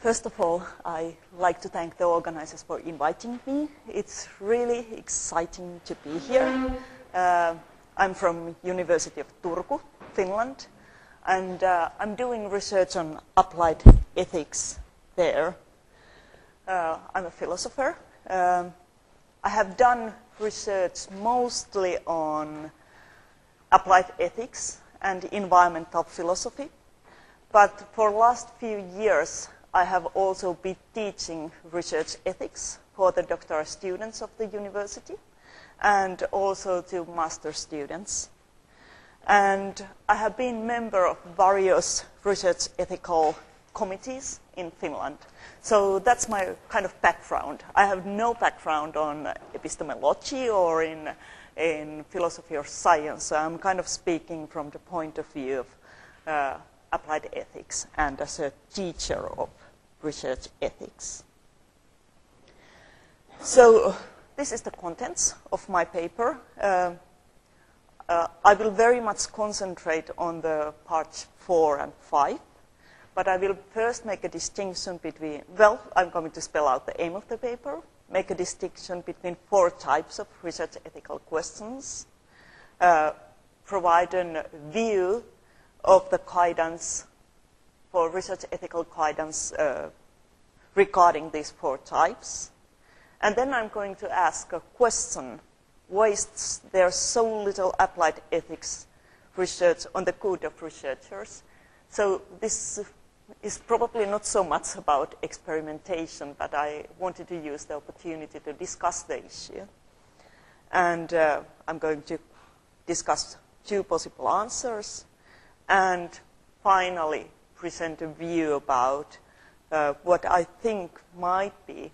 First of all, I'd like to thank the organizers for inviting me. It's really exciting to be here. I'm from University of Turku, Finland, and I'm doing research on applied ethics there. I'm a philosopher. I have done research mostly on applied ethics and environmental philosophy, but for the last few years I have also been teaching research ethics for the doctoral students of the university and also to master students. And I have been member of various research ethical committees in Finland. So that's my kind of background. I have no background on epistemology or in philosophy or science. So I'm kind of speaking from the point of view of applied ethics and as a teacher of research ethics. So this is the contents of my paper. I will very much concentrate on the parts 4 and 5, but I will first make a distinction between, well, I'm going to spell out the aim of the paper, make a distinction between 4 types of research ethical questions, provide a view of the guidance for research ethical guidance regarding these 4 types. And then I'm going to ask a question, why is there so little applied ethics research on the good of researchers? So this is probably not so much about experimentation, but I wanted to use the opportunity to discuss the issue. And I'm going to discuss 2 possible answers, and finally present a view about what I think might be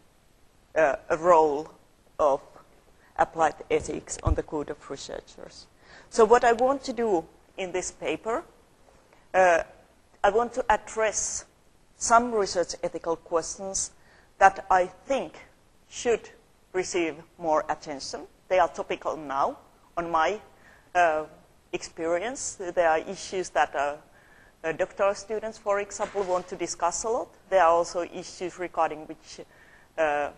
a role of applied ethics on the good of researchers. So what I want to do in this paper, I want to address some research ethical questions that I think should receive more attention. They are topical now on my experience. There are issues that doctoral students, for example, want to discuss a lot. There are also issues regarding which if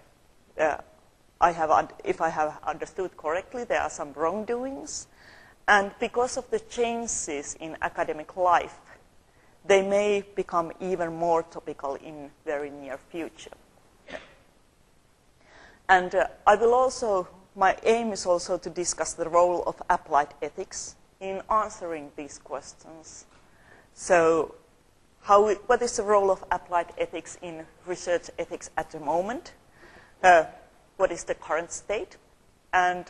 I have understood correctly, there are some wrongdoings. And because of the changes in academic life, they may become even more topical in very near future. And I will also, my aim is also to discuss the role of applied ethics in answering these questions. So what is the role of applied ethics in research ethics at the moment? What is the current state? And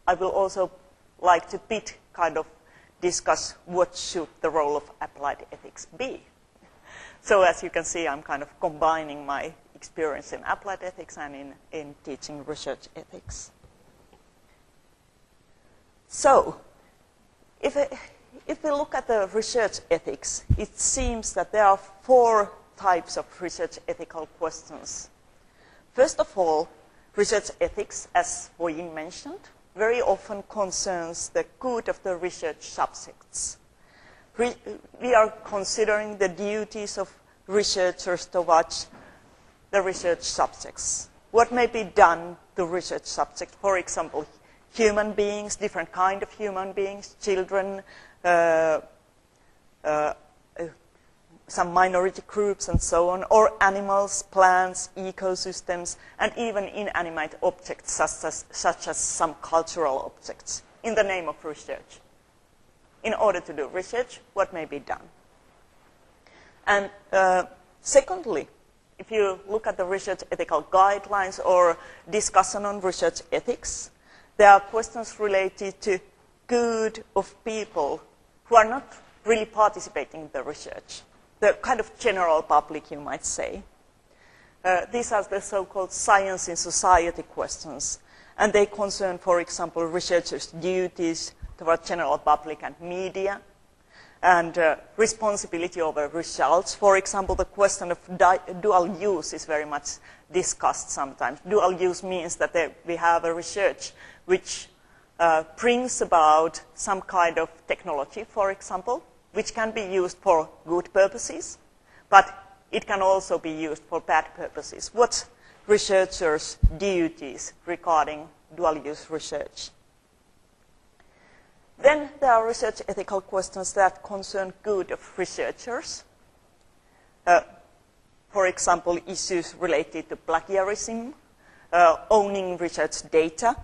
I will also like to kind of discuss what should the role of applied ethics be. So as you can see, I'm kind of combining my experience in applied ethics and in teaching research ethics. So if we look at the research ethics, it seems that there are 4 types of research ethical questions. First of all, research ethics, as Woyin mentioned, very often concerns the good of the research subjects. We are considering the duties of researchers towards the research subjects. What may be done to research subjects, for example, human beings, different kind of human beings, children, some minority groups and so on, or animals, plants, ecosystems, and even inanimate objects such as some cultural objects in the name of research. In order to do research, what may be done? And secondly, if you look at the research ethical guidelines or discussion on research ethics, there are questions related to good of people who are not really participating in the research. The kind of general public, you might say. These are the so-called science in society questions, and they concern, for example, researchers' duties toward general public and media, and responsibility over results. For example, the question of dual use is very much discussed sometimes. Dual use means that we have a research which brings about some kind of technology, for example, which can be used for good purposes, but it can also be used for bad purposes. What's researchers' duties regarding dual-use research? Then there are research ethical questions that concern good of researchers. For example, issues related to plagiarism, owning research data,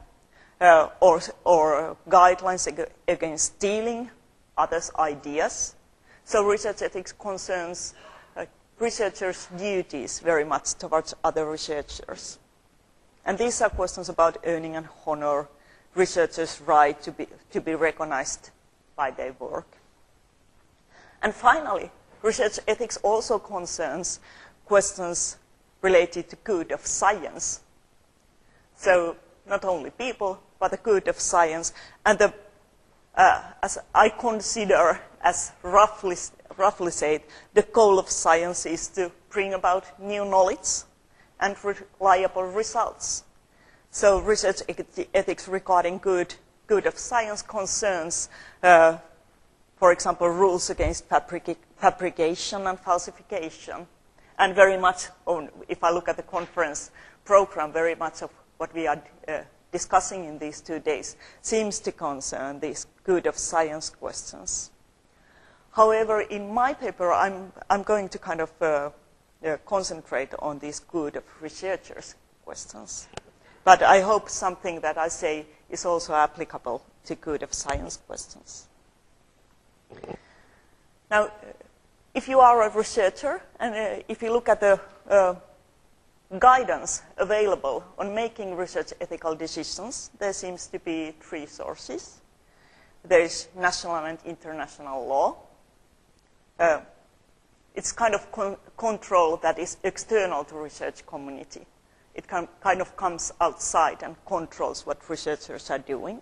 or guidelines against stealing others' ideas. So research ethics concerns researchers' duties very much towards other researchers. And these are questions about earning and honor, researchers' right to be recognized by their work. And finally, research ethics also concerns questions related to good of science. So not only people, but the good of science. And as I consider, as roughly said, the goal of science is to bring about new knowledge and reliable results. So research ethics regarding good of science concerns, for example, rules against fabrication and falsification. And very much, if I look at the conference program, very much of what we are discussing in these 2 days seems to concern these good of science questions. However, in my paper, I'm going to kind of concentrate on these good of researchers questions. But I hope something that I say is also applicable to good of science questions. Now, if you are a researcher, and if you look at the guidance available on making research ethical decisions, there seems to be 3 sources. There is national and international law. It's kind of control that is external to research community. It kind of comes outside and controls what researchers are doing.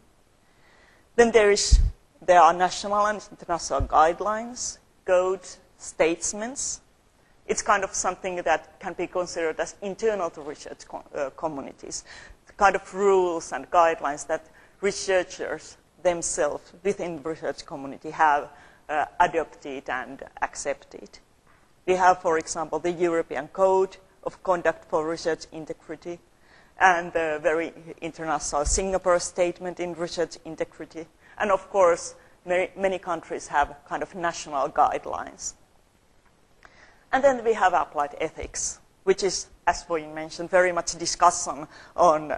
Then there are national and international guidelines, codes, statements. It's kind of something that can be considered as internal to research communities, the kind of rules and guidelines that researchers themselves within the research community have adopted and accepted. We have, for example, the European Code of Conduct for Research Integrity and the very international Singapore Statement in Research Integrity. And of course, many countries have kind of national guidelines. And then we have applied ethics, which is, as we mentioned, very much discussion on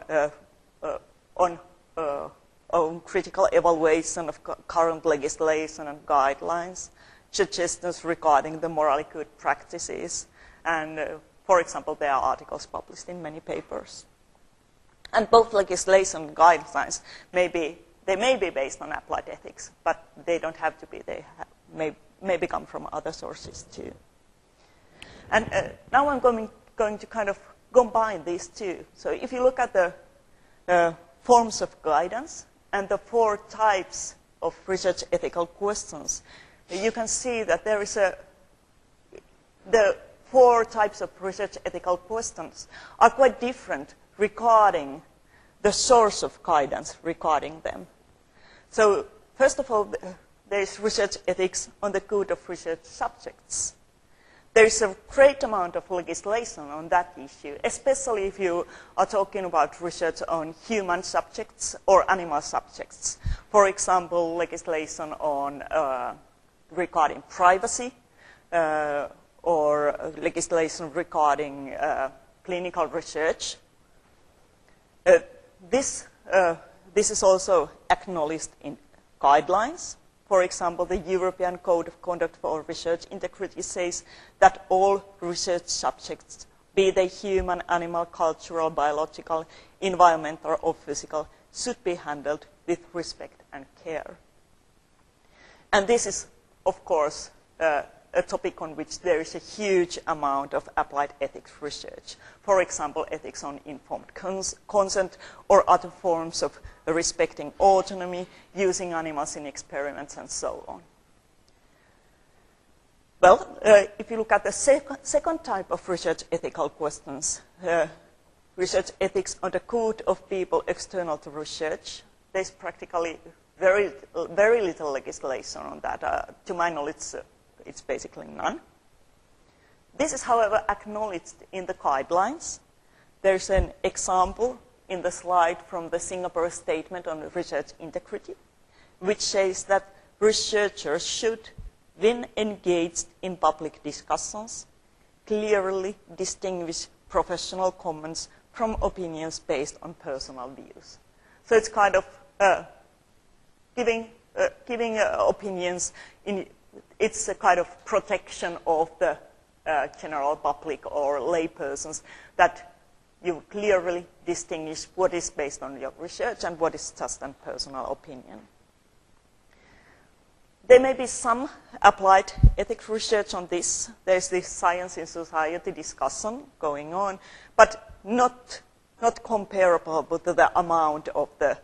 critical evaluation of current legislation and guidelines, suggestions regarding the morally good practices, and for example, there are articles published in many papers. And both legislation and guidelines may be based on applied ethics, but they don't have to be. They may come from other sources too. And now I'm going to kind of combine these two. So if you look at the forms of guidance and the 4 types of research ethical questions, you can see that there is the 4 types of research ethical questions are quite different regarding the source of guidance regarding them. So first of all, there is research ethics on the good of research subjects. There is a great amount of legislation on that issue, especially if you are talking about research on human subjects or animal subjects. For example, legislation on regarding privacy or legislation regarding clinical research. This is also acknowledged in guidelines. For example, the European Code of Conduct for Research Integrity says that all research subjects, be they human, animal, cultural, biological, environmental, or physical, should be handled with respect and care. And this is, of course, a topic on which there is a huge amount of applied ethics research. For example, ethics on informed consent or other forms of respecting autonomy, using animals in experiments, and so on. Well, if you look at the second type of research ethical questions, research ethics on the good of people external to research, there's practically very little legislation on that. To my knowledge, it's basically none. This is, however, acknowledged in the guidelines. There's an example in the slide from the Singapore Statement on Research Integrity, which says that researchers should, when engaged in public discussions, clearly distinguish professional comments from opinions based on personal views. So it's kind of giving opinions, it's a kind of protection of the general public or laypersons, that you clearly distinguish what is based on your research and what is just a personal opinion. There may be some applied ethics research on this. There's this science in society discussion going on, but not comparable with the amount of the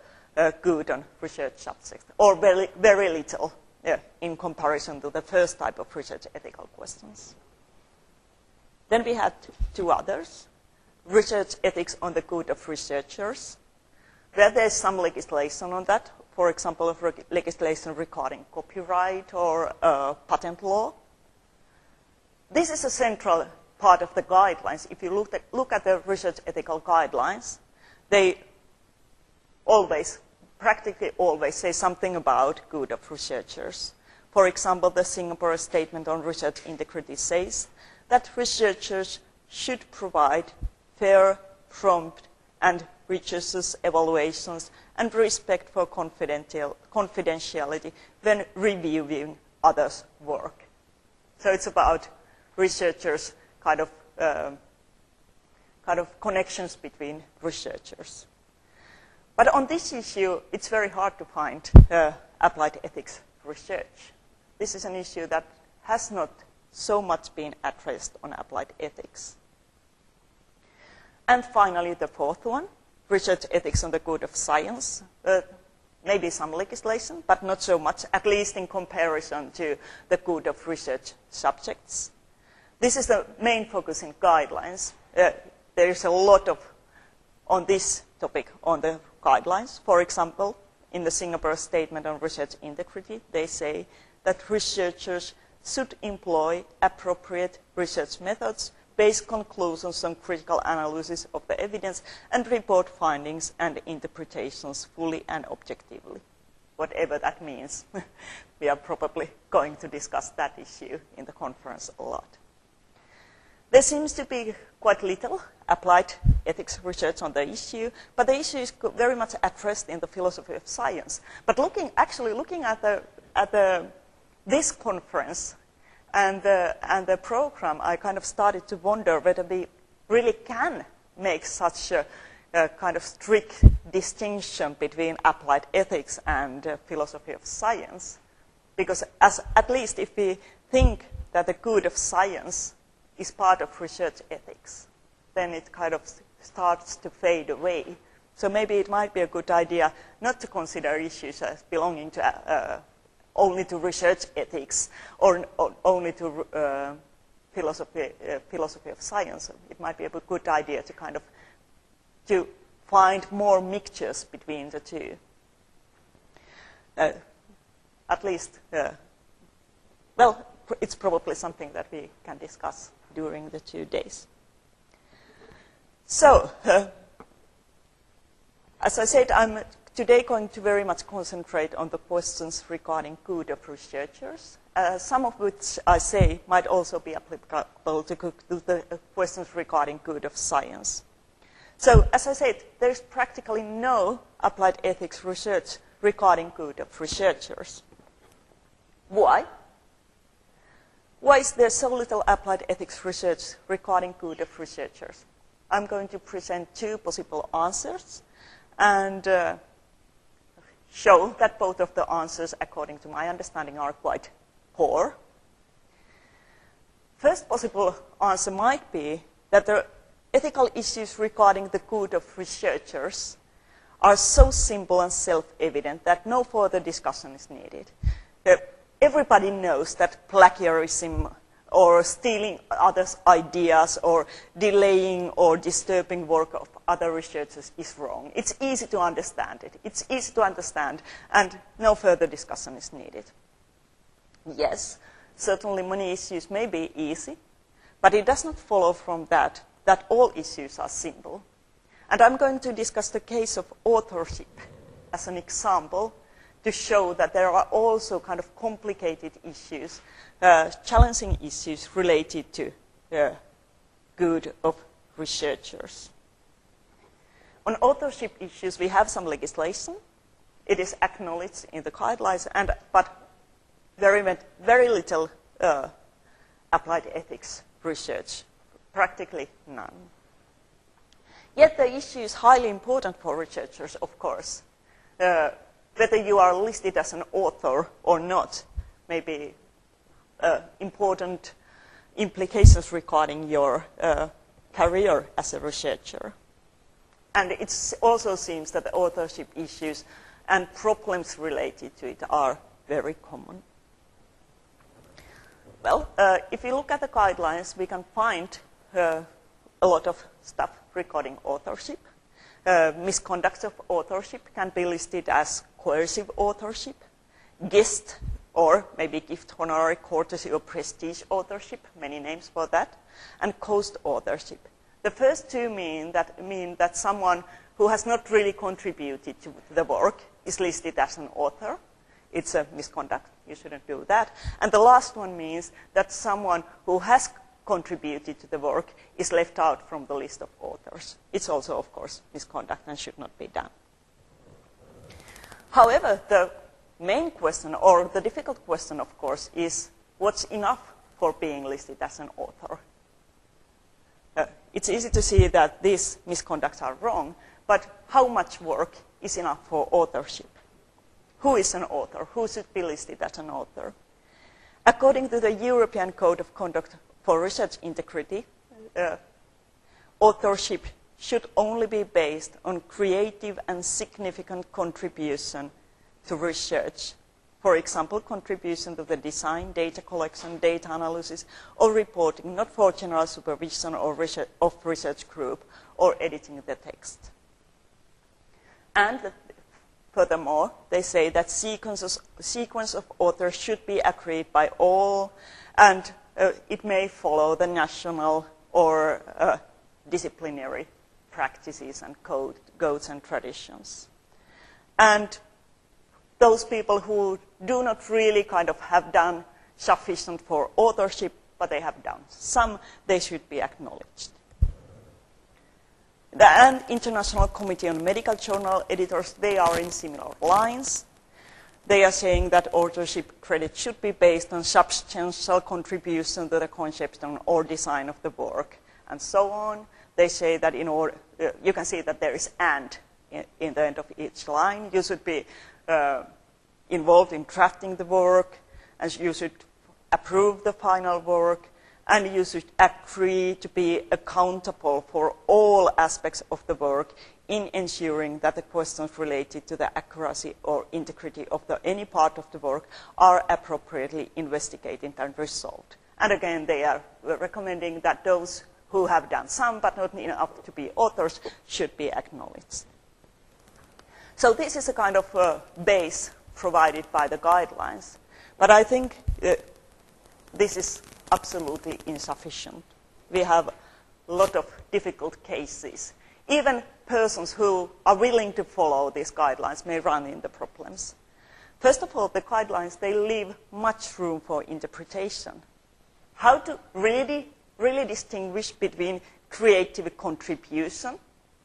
good on research subjects, or very little in comparison to the first type of research ethical questions. Then we had two others. Research ethics on the good of researchers, where there's some legislation on that. For example, legislation regarding copyright or patent law. This is a central part of the guidelines. If you look at the research ethical guidelines, they practically always say something about good of researchers. For example, the Singapore Statement on Research Integrity says that researchers should provide fair, prompt, and rigorous evaluations and respect for confidentiality when reviewing others' work. So it's about researchers' kind of connections between researchers. But on this issue, it's very hard to find applied ethics research. This is an issue that has not so much been addressed on applied ethics. And finally, the fourth one, research ethics on the good of science. Maybe some legislation, but not so much, at least in comparison to the good of research subjects. This is the main focus in guidelines. There is a lot on this topic on the guidelines. For example, in the Singapore Statement on Research Integrity, they say that researchers should employ appropriate research methods, base conclusions on critical analysis of the evidence, and report findings and interpretations fully and objectively. Whatever that means. We are probably going to discuss that issue in the conference a lot. There seems to be quite little applied ethics research on the issue, but the issue is very much addressed in the philosophy of science. But looking at this conference and the program, I kind of started to wonder whether we really can make such a kind of strict distinction between applied ethics and philosophy of science. Because at least if we think that the good of science is part of research ethics, then it kind of starts to fade away. So maybe it might be a good idea not to consider issues as belonging to only to research ethics or only to philosophy of science. It might be a good idea to kind of to find more mixtures between the two. At least, well, it's probably something that we can discuss during the 2 days. So, as I said, I'm today going to very much concentrate on the questions regarding good of researchers, some of which I say might also be applicable to the questions regarding good of science. So, as I said, there's practically no applied ethics research regarding good of researchers. Why? Why is there so little applied ethics research regarding good of researchers? I'm going to present two possible answers and show that both of the answers, according to my understanding, are quite poor. First possible answer might be that the ethical issues regarding the good of researchers are so simple and self-evident that no further discussion is needed. Everybody knows that plagiarism or stealing others' ideas or delaying or disturbing work of other researchers is wrong. It's easy to understand it. It's easy to understand, and no further discussion is needed. Yes, certainly many issues may be easy, But it does not follow from that that all issues are simple. And I'm going to discuss the case of authorship as an example to show that there are also kind of complicated issues, challenging issues related to the good of researchers. On authorship issues, we have some legislation. It is acknowledged in the guidelines, but very little applied ethics research, practically none. Yet the issue is highly important for researchers, of course. Whether you are listed as an author or not may be important implications regarding your career as a researcher. And it also seems that the authorship issues and problems related to it are very common. Well, if you look at the guidelines, we can find a lot of stuff regarding authorship. Misconduct of authorship can be listed as coercive authorship, guest or maybe gift, honorary, courtesy or prestige authorship, many names for that, and coast authorship. The first two mean that someone who has not really contributed to the work is listed as an author. It's a misconduct. You shouldn't do that. And the last one means that someone who has contributed to the work is left out from the list of authors. It's also, of course, misconduct and should not be done. However, the main question, or the difficult question, of course, is what's enough for being listed as an author? It's easy to see that these misconducts are wrong, but how much work is enough for authorship? Who is an author? Who should be listed as an author? According to the European Code of Conduct for Research Integrity, authorship should only be based on creative and significant contribution to research. For example, contribution to the design, data collection, data analysis, or reporting, not for general supervision or of research group, or editing the text. And furthermore, they say that sequence of authors should be agreed by all, and it may follow the national or disciplinary practices and codes and traditions. And those people who do not really kind of have done sufficient for authorship, but they have done some, they should be acknowledged. The International Committee on Medical Journal Editors, they are in similar lines. They are saying that authorship credit should be based on substantial contribution to the conception or design of the work, and so on. They say that in order, you can see that there is "and" in the end of each line. You should be involved in drafting the work, and you should approve the final work, and you should agree to be accountable for all aspects of the work in ensuring that the questions related to the accuracy or integrity of any part of the work are appropriately investigated and resolved. And again, they are recommending that those who have done some but not enough to be authors should be acknowledged. So this is a kind of base provided by the guidelines. But I think this is absolutely insufficient. We have a lot of difficult cases. Even persons who are willing to follow these guidelines may run into problems. First of all, the guidelines, they leave much room for interpretation. How to really distinguish between creative contribution,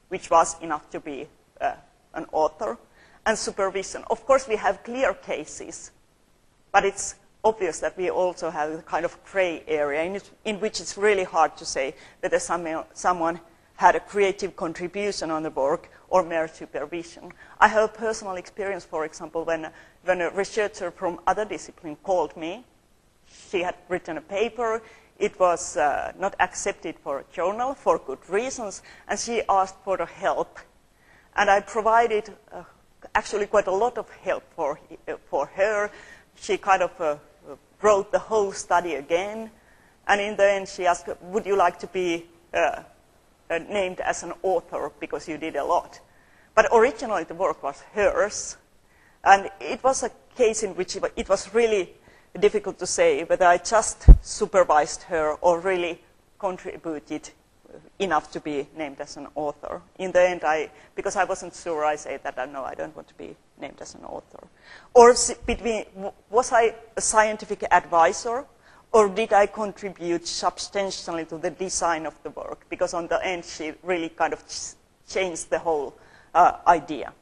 which was enough to be an author, and supervision. Of course, we have clear cases, but it's obvious that we also have a kind of gray area in which it's really hard to say whether someone had a creative contribution on the work or mere supervision. I have personal experience, for example, when a researcher from other discipline called me. She had written a paper. It was not accepted for a journal for good reasons, and she asked for the help. And I provided actually quite a lot of help for her. She kind of wrote the whole study again, and in the end she asked, would you like to be named as an author because you did a lot? But originally the work was hers, and it was a case in which it was really difficult to say whether I just supervised her or really contributed enough to be named as an author. In the end, because I wasn't sure, I said that no, I don't want to be named as an author. Or was I a scientific advisor, or did I contribute substantially to the design of the work? Because on the end, she really kind of changed the whole idea.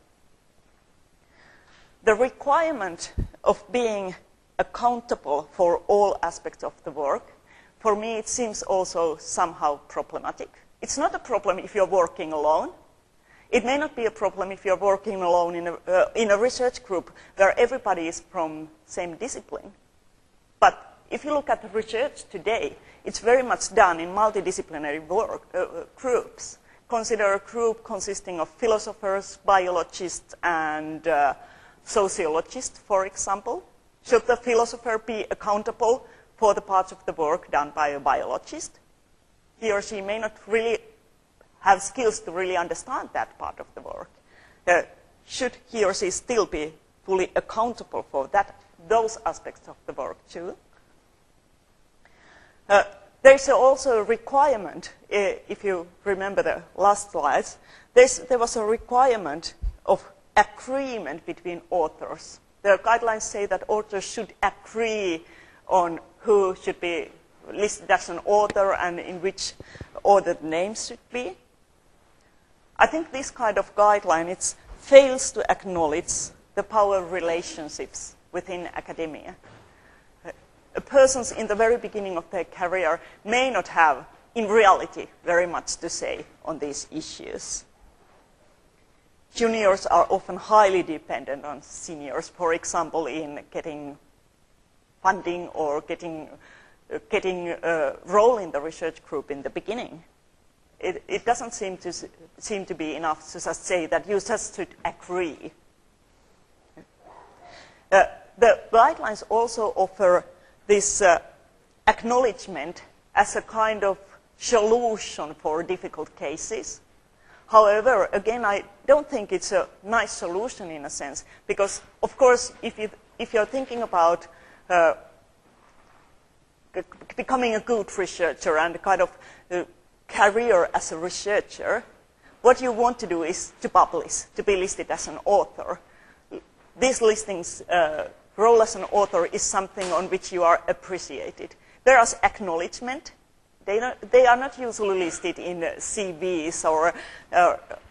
The requirement of being accountable for all aspects of the work, for me, it seems also somehow problematic. It's not a problem if you're working alone. It may not be a problem if you're working alone in a research group where everybody is from same discipline. But if you look at the research today, it's very much done in multidisciplinary groups. Consider a group consisting of philosophers, biologists, and sociologists, for example. Should the philosopher be accountable for the parts of the work done by a biologist? He or she may not really have skills to really understand that part of the work. Should he or she still be fully accountable for those aspects of the work too? There's also a requirement, if you remember the last slides, there was a requirement of agreement between authors. The guidelines say that authors should agree on who should be listed as an author and in which order the names should be. I think this kind of guideline fails to acknowledge the power relationships within academia. Persons in the very beginning of their career may not have, in reality, very much to say on these issues. Juniors are often highly dependent on seniors, for example, in getting funding or getting a role in the research group in the beginning. It doesn't seem to be enough to just say that you just should agree. The guidelines also offer this acknowledgement as a kind of solution for difficult cases. However, again, I don't think it's a nice solution in a sense, because, of course, if you're thinking about becoming a good researcher and a kind of career as a researcher, what you want to do is to publish, to be listed as an author. These listings, role as an author is something on which you are appreciated. Whereas acknowledgement, they are not usually listed in CVs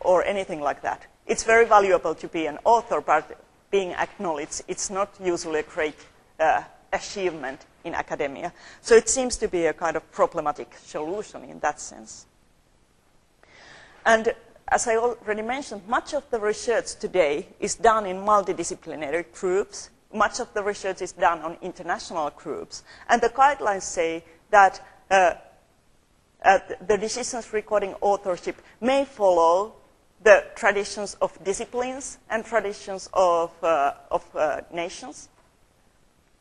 or anything like that. It's very valuable to be an author, but being acknowledged, it's not usually a great achievement in academia. So it seems to be a kind of problematic solution in that sense. And as I already mentioned, much of the research today is done in multidisciplinary groups. Much of the research is done on international groups. And the guidelines say that the decisions regarding authorship may follow the traditions of disciplines and traditions of nations.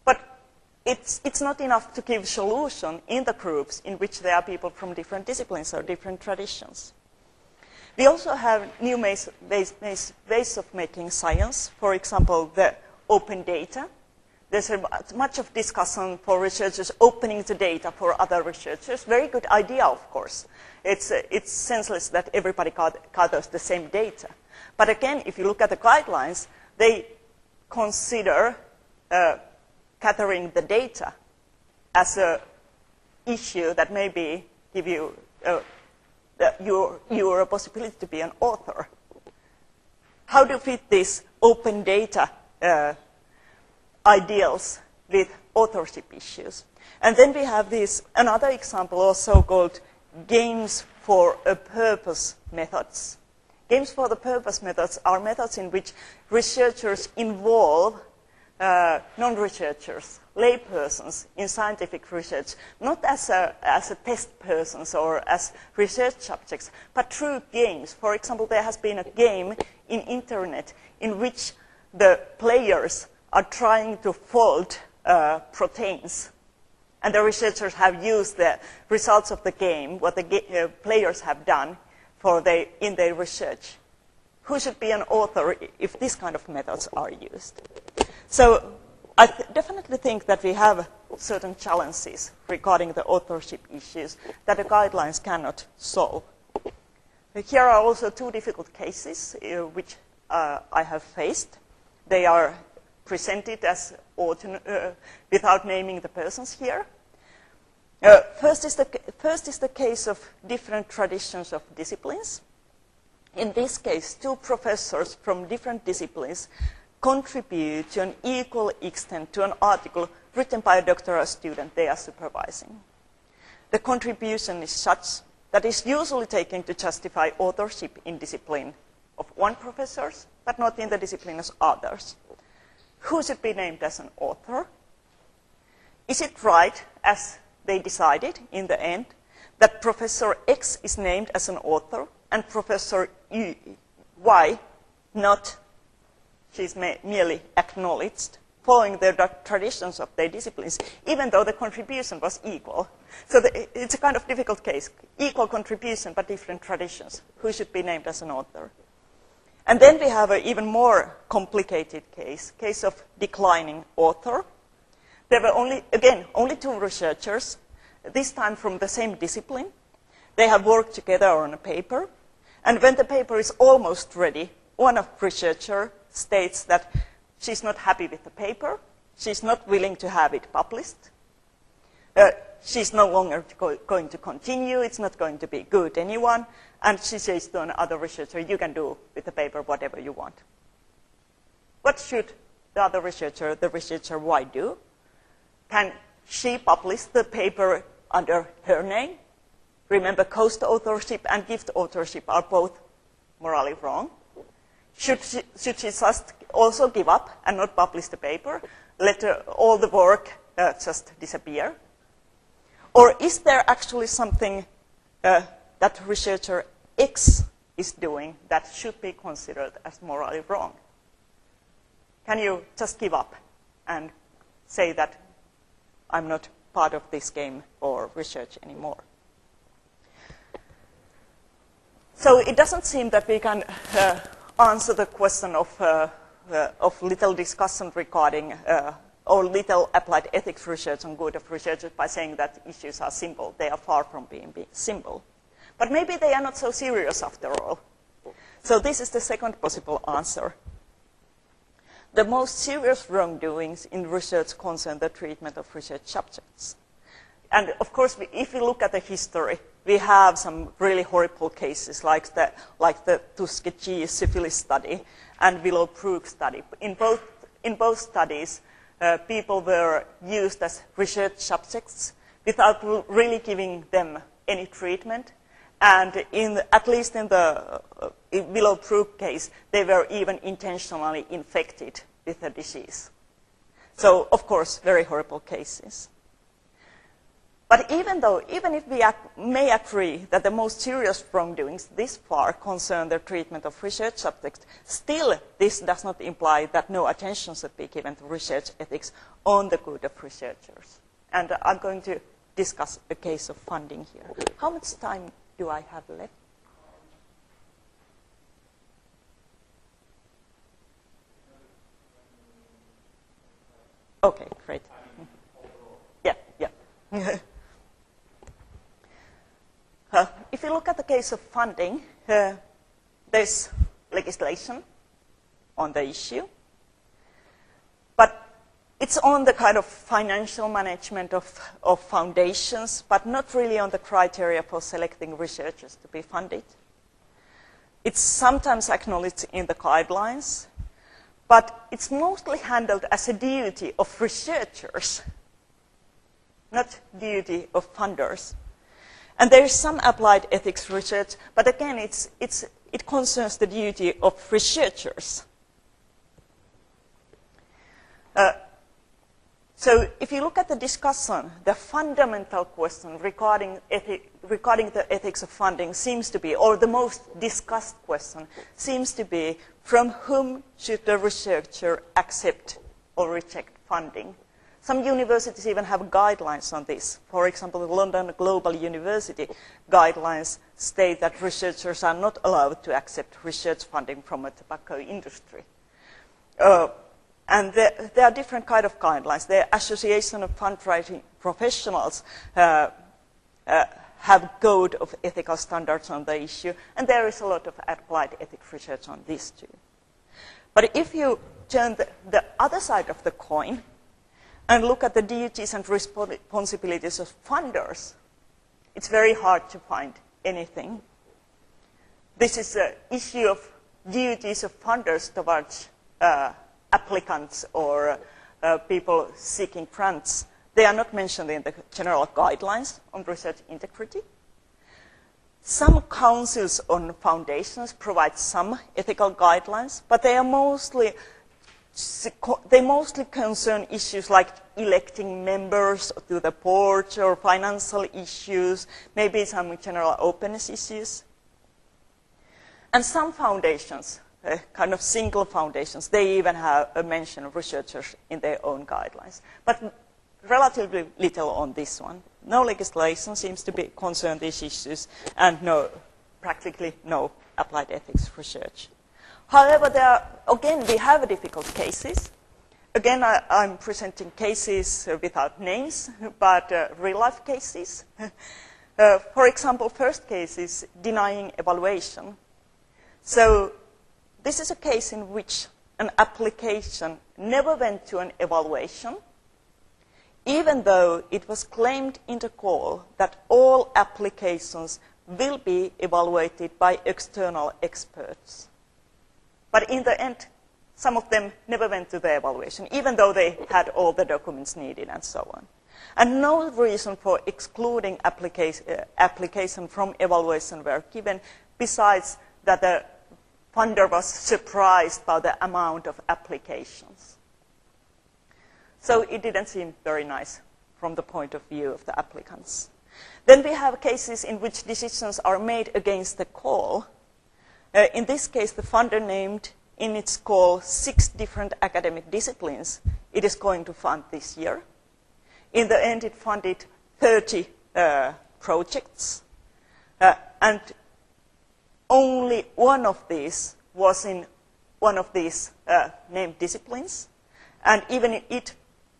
But it's not enough to give solution in the groups in which there are people from different disciplines or different traditions. We also have new ways of making science. For example, the open data. There's much of discussion for researchers opening the data for other researchers. Very good idea, of course. It's senseless that everybody gathers the same data. But again, if you look at the guidelines, they consider gathering the data as an issue that maybe give you a possibility to be an author. How do you fit this open data ideals with authorship issues? And then we have another example also called games for a purpose methods. Games for the purpose methods are methods in which researchers involve non-researchers, laypersons in scientific research, not as a test persons or as research subjects, but through games. For example, there has been a game in internet in which the players are trying to fold proteins. And the researchers have used the results of the game, what the players have done in their research. Who should be an author if these kind of methods are used? So I definitely think that we have certain challenges regarding the authorship issues that the guidelines cannot solve. Here are also two difficult cases which I have faced. They are presented as without naming the persons here. First is the case of different traditions of disciplines. In this case, two professors from different disciplines contribute to an equal extent to an article written by a doctoral student they are supervising. The contribution is such that is usually taken to justify authorship in discipline of one professor, but not in the discipline of others. Who should be named as an author? Is it right, as they decided in the end, that Professor X is named as an author and Professor Y not? She's merely acknowledged, following the traditions of their disciplines, even though the contribution was equal. So it's a kind of difficult case. Equal contribution, but different traditions. Who should be named as an author? And then we have an even more complicated case of declining author. There were only two researchers, this time from the same discipline. They have worked together on a paper. And when the paper is almost ready, one of the researchers states that she's not happy with the paper, she's not willing to have it published, she's no longer going to continue, it's not going to be good anyone, and she says to another researcher, you can do with the paper whatever you want. What should the other researcher, the researcher Y, do? Can she publish the paper under her name? Remember, co-authorship and gift authorship are both morally wrong. Should she just also give up and not publish the paper, let all the work just disappear? Or is there actually something that researcher X is doing that should be considered as morally wrong? Can you just give up and say that I'm not part of this game or research anymore? So it doesn't seem that we can answer the question of little discussion regarding or little applied ethics research on good of researchers by saying that issues are simple. They are far from being simple. But maybe they are not so serious after all. So this is the second possible answer. The most serious wrongdoings in research concern the treatment of research subjects. And of course, if we look at the history, we have some really horrible cases like the Tuskegee syphilis study and Willow-Brook study. In both studies, people were used as research subjects without really giving them any treatment. And at least in the Willow-Brook case, they were even intentionally infected with the disease. So, of course, very horrible cases. But even if we may agree that the most serious wrongdoings this far concern the treatment of research subjects, still this does not imply that no attention should be given to research ethics on the good of researchers. And I'm going to discuss a case of funding here. How much time do I have left? Okay, great. Yeah. If you look at the case of funding, there's legislation on the issue, but it's on the kind of financial management of foundations, but not really on the criteria for selecting researchers to be funded. It's sometimes acknowledged in the guidelines, but it's mostly handled as a duty of researchers, not duty of funders. And there is some applied ethics research, but again, it concerns the duty of researchers. So if you look at the discussion, the fundamental question regarding the ethics of funding seems to be, or the most discussed question, seems to be, from whom should the researcher accept or reject funding? Some universities even have guidelines on this. For example, the London Global University guidelines state that researchers are not allowed to accept research funding from a tobacco industry. And there are different kind of guidelines. The Association of Fundraising Professionals have code of ethical standards on the issue, and there is a lot of applied ethics research on this too. But if you turn the other side of the coin and look at the duties and responsibilities of funders, it's very hard to find anything. This is an issue of duties of funders towards applicants or people seeking grants. They are not mentioned in the general guidelines on research integrity. Some councils on foundations provide some ethical guidelines, but they mostly concern issues like electing members to the board or financial issues, maybe some general openness issues. And some foundations, kind of single foundations, they even have a mention of researchers in their own guidelines. But relatively little on this one. No legislation seems to be concern these issues, and practically no applied ethics research. However, again, we have difficult cases. Again, I'm presenting cases without names, but real-life cases. For example, first case is denying evaluation. So this is a case in which an application never went to an evaluation, even though it was claimed in the call that all applications will be evaluated by external experts. But in the end, some of them never went to the evaluation, even though they had all the documents needed and so on. And no reason for excluding application from evaluation were given, besides that the funder was surprised by the amount of applications. So it didn't seem very nice from the point of view of the applicants. Then we have cases in which decisions are made against the call. In this case, the funder named in its call 6 different academic disciplines it is going to fund this year. In the end, it funded 30 projects, and only one of these was in one of these named disciplines, and even it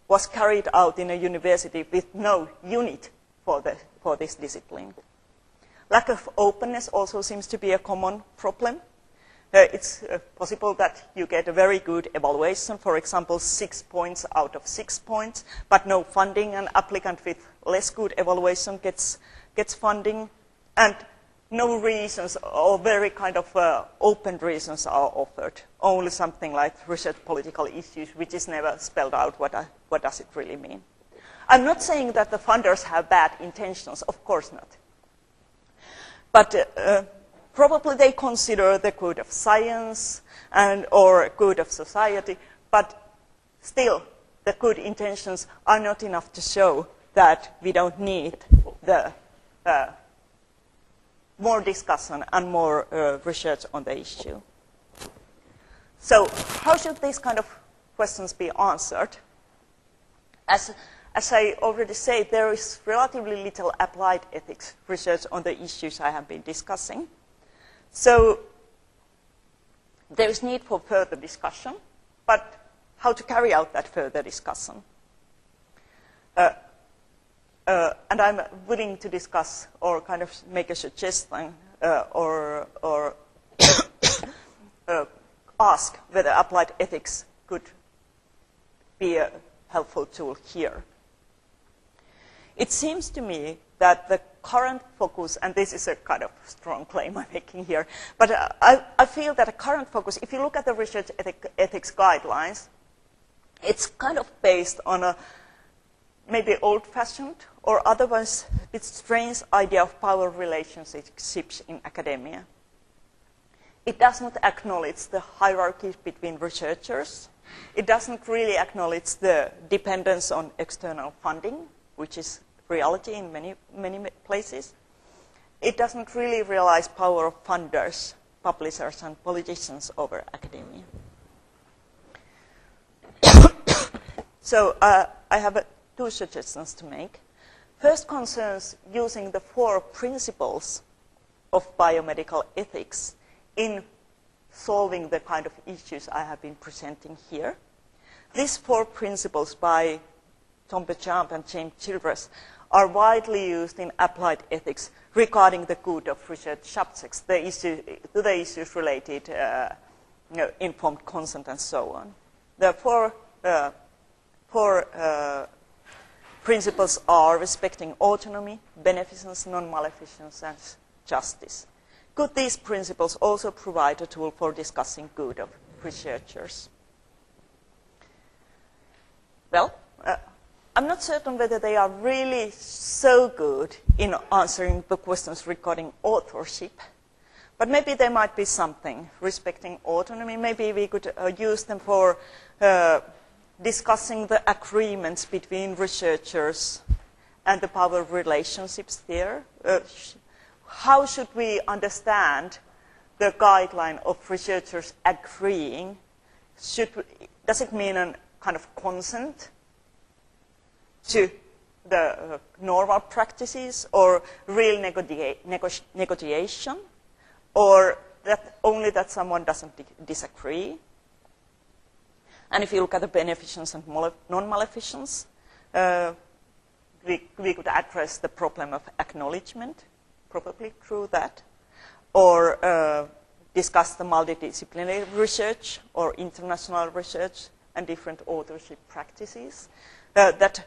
was carried out in a university with no unit for this discipline. Lack of openness also seems to be a common problem. It's possible that you get a very good evaluation, for example, 6 points out of 6 points, but no funding, and applicant with less good evaluation gets funding, and no reasons or very kind of open reasons are offered. Only something like research political issues, which is never spelled out what does it really mean. I'm not saying that the funders have bad intentions, of course not. But probably they consider the good of science or good of society, but still the good intentions are not enough to show that we don't need the more discussion and more research on the issue. So how should these kind of questions be answered? As I already said, there is relatively little applied ethics research on the issues I have been discussing. So there is need for further discussion, but how to carry out that further discussion? And I'm willing to discuss or kind of make a suggestion or ask whether applied ethics could be a helpful tool here. It seems to me that the current focus, and this is a kind of strong claim I'm making here, but I feel that a current focus, if you look at the research ethics guidelines, it's kind of based on a maybe old-fashioned or otherwise a strange idea of power relationships in academia. It does not acknowledge the hierarchies between researchers. It doesn't really acknowledge the dependence on external funding, which is reality in many places. It doesn't really realize power of funders, publishers, and politicians over academia. So I have 2 suggestions to make. First concerns using the 4 principles of biomedical ethics in solving the kind of issues I have been presenting here. These 4 principles by Tom Bechamp and James Childress are widely used in applied ethics regarding the good of research subjects, the issues related informed consent and so on. The 4 principles are respecting autonomy, beneficence, non-maleficence, and justice. Could these principles also provide a tool for discussing good of researchers? Well, I'm not certain whether they are really so good in answering the questions regarding authorship, but maybe there might be something respecting autonomy. Maybe we could use them for discussing the agreements between researchers and the power relationships there. How should we understand the guideline of researchers agreeing? Does it mean a kind of consent to the normal practices, or real negotiation, or that only that someone doesn't disagree? And if you look at the beneficence and non-maleficence, we could address the problem of acknowledgement, probably through that, or discuss the multidisciplinary research or international research and different authorship practices. That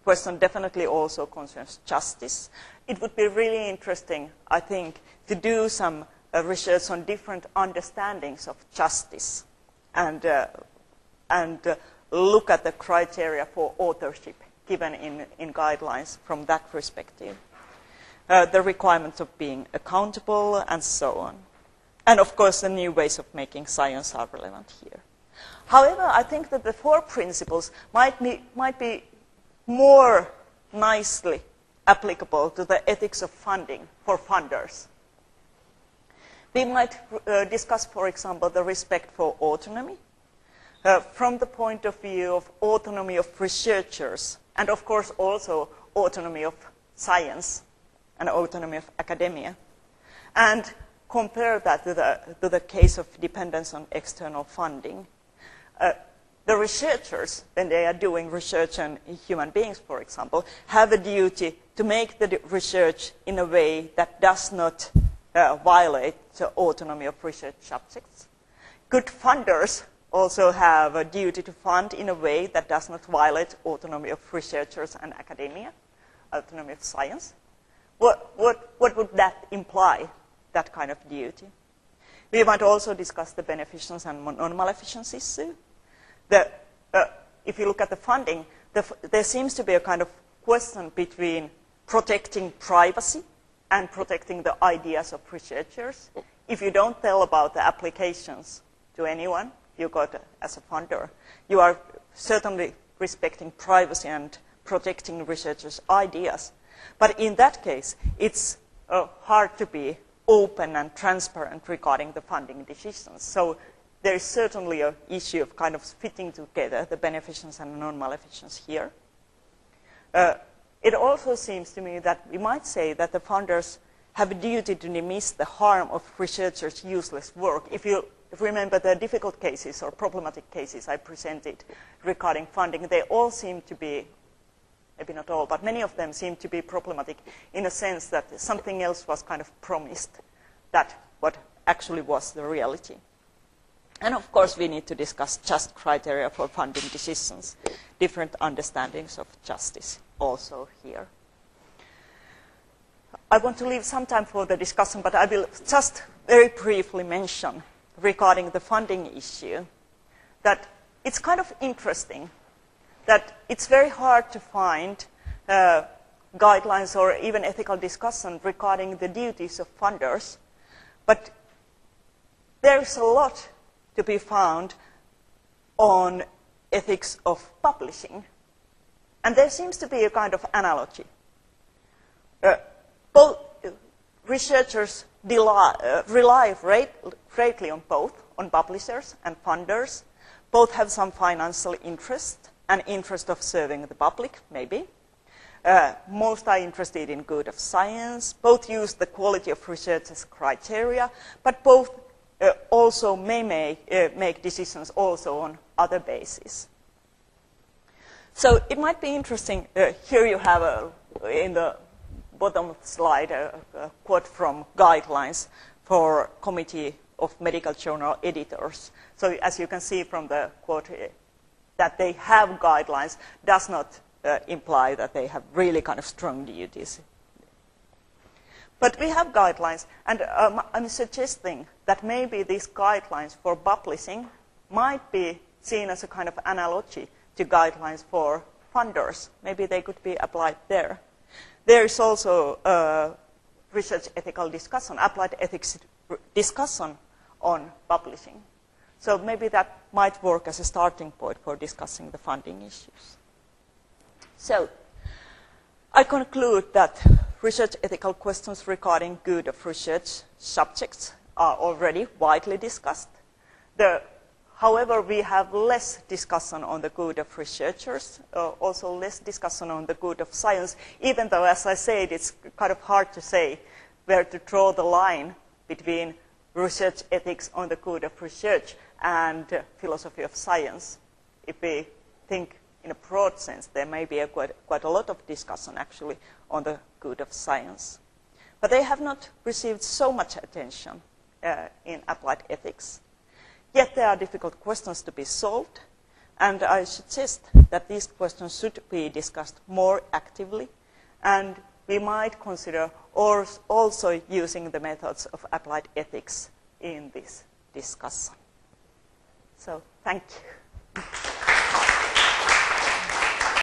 question definitely also concerns justice. It would be really interesting, I think, to do some research on different understandings of justice and look at the criteria for authorship given in guidelines from that perspective. The requirements of being accountable and so on. And of course the new ways of making science are relevant here. However, I think that the 4 principles might be more nicely applicable to the ethics of funding for funders. We might discuss, for example, the respect for autonomy from the point of view of autonomy of researchers, and of course also autonomy of science and autonomy of academia, and compare that to the case of dependence on external funding. The researchers, when they are doing research on human beings, for example, have a duty to make the research in a way that does not violate the autonomy of research subjects. Good funders also have a duty to fund in a way that does not violate autonomy of researchers and academia, autonomy of science. What would that imply, that kind of duty? We might also discuss the beneficence and non-maleficence issue. If you look at the funding, there seems to be a kind of question between protecting privacy and protecting the ideas of researchers. If you don't tell about the applications to anyone you got as a funder, you are certainly respecting privacy and protecting researchers' ideas. But in that case, it's hard to be open and transparent regarding the funding decisions. So there is certainly an issue of kind of fitting together the beneficence and non-maleficence here. It also seems to me that we might say that the funders have a duty to dismiss the harm of researchers' useless work. If you remember the difficult cases or problematic cases I presented regarding funding, they all seem to be, maybe not all, but many of them seem to be problematic in a sense that something else was kind of promised that what actually was the reality. And of course we need to discuss just criteria for funding decisions, different understandings of justice also here. I want to leave some time for the discussion, but I will just very briefly mention regarding the funding issue that it's kind of interesting that it's very hard to find guidelines or even ethical discussion regarding the duties of funders, but there's a lot to be found on ethics of publishing. And there seems to be a kind of analogy. Both researchers rely greatly on both, on publishers and funders. Both have some financial interest, an interest of serving the public, maybe. Most are interested in good of science. Both use the quality of research as criteria, but both also may make decisions also on other bases. So it might be interesting, here you have in the bottom of the slide a quote from guidelines for Committee of Medical Journal Editors. So as you can see from the quote, that they have guidelines does not imply that they have really kind of strong duties. But we have guidelines, and I'm suggesting that maybe these guidelines for publishing might be seen as a kind of analogy to guidelines for funders. Maybe they could be applied there. There is also a research ethical discussion, applied ethics discussion on publishing. So maybe that might work as a starting point for discussing the funding issues. So I conclude that research ethical questions regarding good of research subjects are already widely discussed. However, we have less discussion on the good of researchers, also less discussion on the good of science, even though, as I said, it's kind of hard to say where to draw the line between research ethics on the good of research and philosophy of science. If we think in a broad sense, there may be quite a lot of discussion actually on the good of science. But they have not received so much attention in applied ethics. Yet there are difficult questions to be solved, and I suggest that these questions should be discussed more actively, and we might consider also using the methods of applied ethics in this discussion. So, thank you.